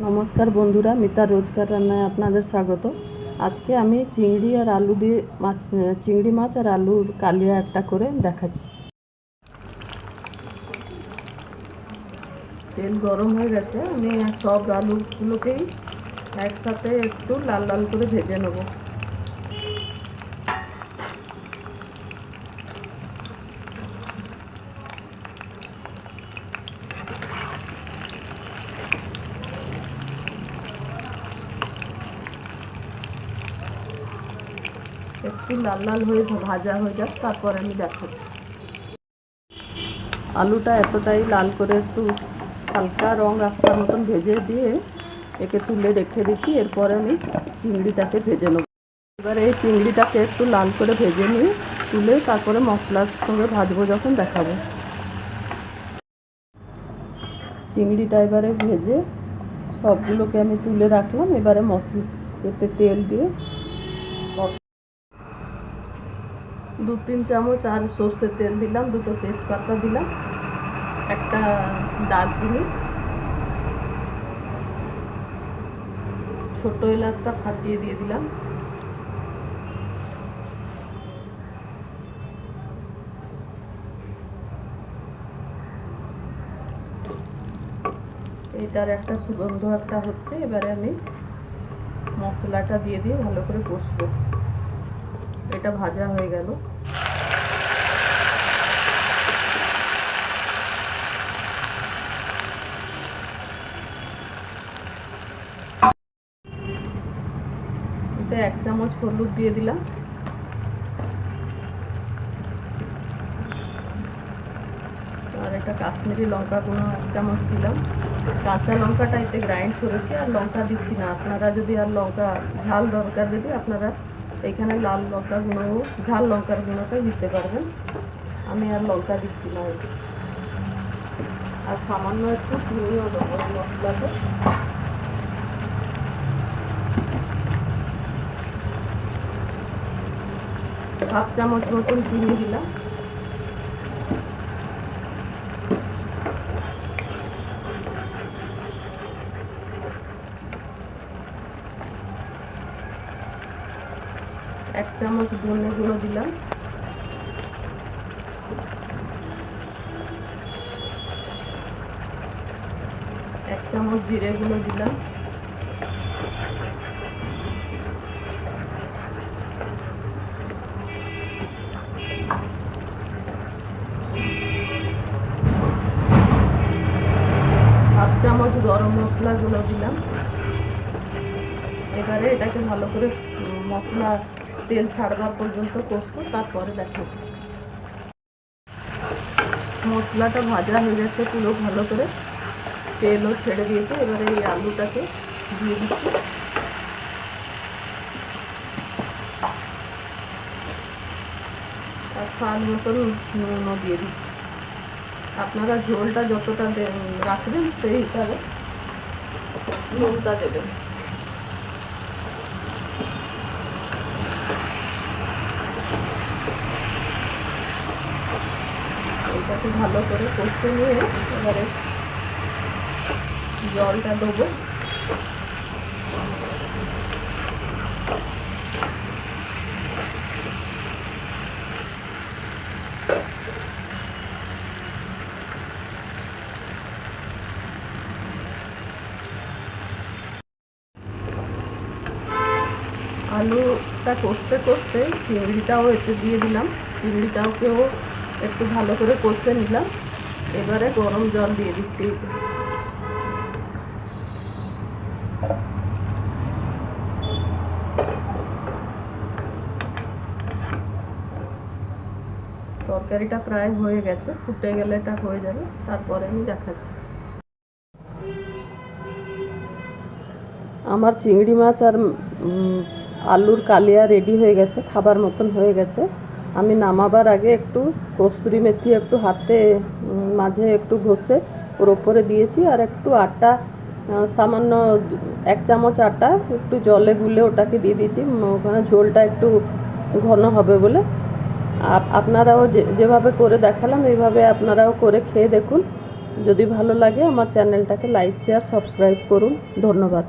নমস্কার বন্ধুরা, মিতা রোজকার রান্নায় আপনাদের স্বাগত। আজকে আমি চিংড়ি আর আলু দিয়ে চিংড়ি মাছ আর আলুর কালিয়া একটা করে দেখাচ্ছি। তেল গরম হয়ে গেছে, আমি সব আলুগুলোকেই একসাথে একটু লাল লাল করে ভেজে নেব। একটু লাল লাল হয়ে ভাজা হয়ে যাক, তারপর আমি দেখাচ্ছি। আলুটা এতটাই লাল করে একটু হালকা রং আসার মতন ভেজে দিয়ে একে তুলে রেখে দিচ্ছি। এরপরে আমি চিংড়িটাকে ভেজে নেব। এবার এই চিংড়িটাকে একটু লাল করে ভেজে নিয়ে তুলে তারপরে মশলার সঙ্গে ভাজবো, যখন দেখাবো। চিংড়িটা এবারে ভেজে সবগুলোকে আমি তুলে রাখলাম। এবারে মশলাতে তেল দিয়ে 2-3 চামচ আর সর্ষের তেল দিলাম, 2টো তেজপাতা দিলাম, একটা দারচিনি, ছোট এলাচটা ফাটিয়ে দিয়ে দিলাম, এটার একটা সুগন্ধ একটা হচ্ছে। এবারে আমি মশলাটা দিয়ে ভালো করে কষবো। এটা ভাজা হয়ে গেল। এতে 1 চামচ হলুদ দিয়ে দিলাম, আর একটা কাশ্মীরি লঙ্কা গুঁড়ো 1 চামচ দিলাম। কাঁচা লঙ্কাটা এতে গ্রাইন্ড করেছি, আর লঙ্কা দিচ্ছি না। আপনারা যদি আর লঙ্কা ঝাল দরকার যদি আপনারা এখানে লাল লঙ্কা গুঁড়ো, ঝাল লঙ্কার গুঁড়োটা দিতে পারবেন। আমি আর লঙ্কা দিচ্ছি না। আর সামান্য একটু চিনিও দেবো মশলাতে। 1/2 চামচ মতন চিনি দিলাম। এক চামচ ধনে গুঁড়ো দিলাম, 1 চামচ জিরে গুঁড়ো দিলাম, 1/2 চামচ গরম মশলা গুঁড়ো দিলাম। এবারে এটাকে ভালো করে মশলা তেল ছাড়বার পর্যন্ত কষবো, তারপরে দেখাচ্ছি। মশলাটা ভাজা হয়ে যাচ্ছে পুরো ভালো করে, তেলও ছেড়ে দিয়েছে। এবারে এই আলুটাকে দিয়ে দিচ্ছি, আর স্বাদ মতন নুনও দিয়ে দিচ্ছি। আপনারা ঝোলটা যতটা রাখবেন সেই হিসাবে নুনটা দেবেন। এটাকে ভালো করে কষে নিয়ে এবারে জলটা দেবো। আলুটা কষতে কষতে চিংড়িটাও এতে দিয়ে দিলাম। চিংড়িটাকেও একটু ভালো করে কষে নিলাম। এবারে গরম জল দিয়ে দিচ্ছি। তরকারিটা প্রায় হয়ে গেছে, ফুটে গেলে এটা হয়ে যাবে, তারপরে আমি দেখাচ্ছি। আমার চিংড়ি মাছ আর আলুর কালিয়া রেডি হয়ে গেছে, খাবার মতন হয়ে গেছে। আমি নামাবার আগে একটু কস্তুরি মেথি একটু হাতে মাঝে একটু ঘষে ওর ওপরে দিয়েছি, আর একটু আটা, সামান্য 1 চামচ আটা একটু জলে গুলে ওটাকে দিয়ে দিয়েছি। ওখানে ঝোলটা একটু ঘন হবে বলে। আপনারাও যেভাবে করে দেখালাম এইভাবে আপনারাও করে খেয়ে দেখুন। যদি ভালো লাগে আমার চ্যানেলটাকে লাইক শেয়ার সাবস্ক্রাইব করুন। ধন্যবাদ।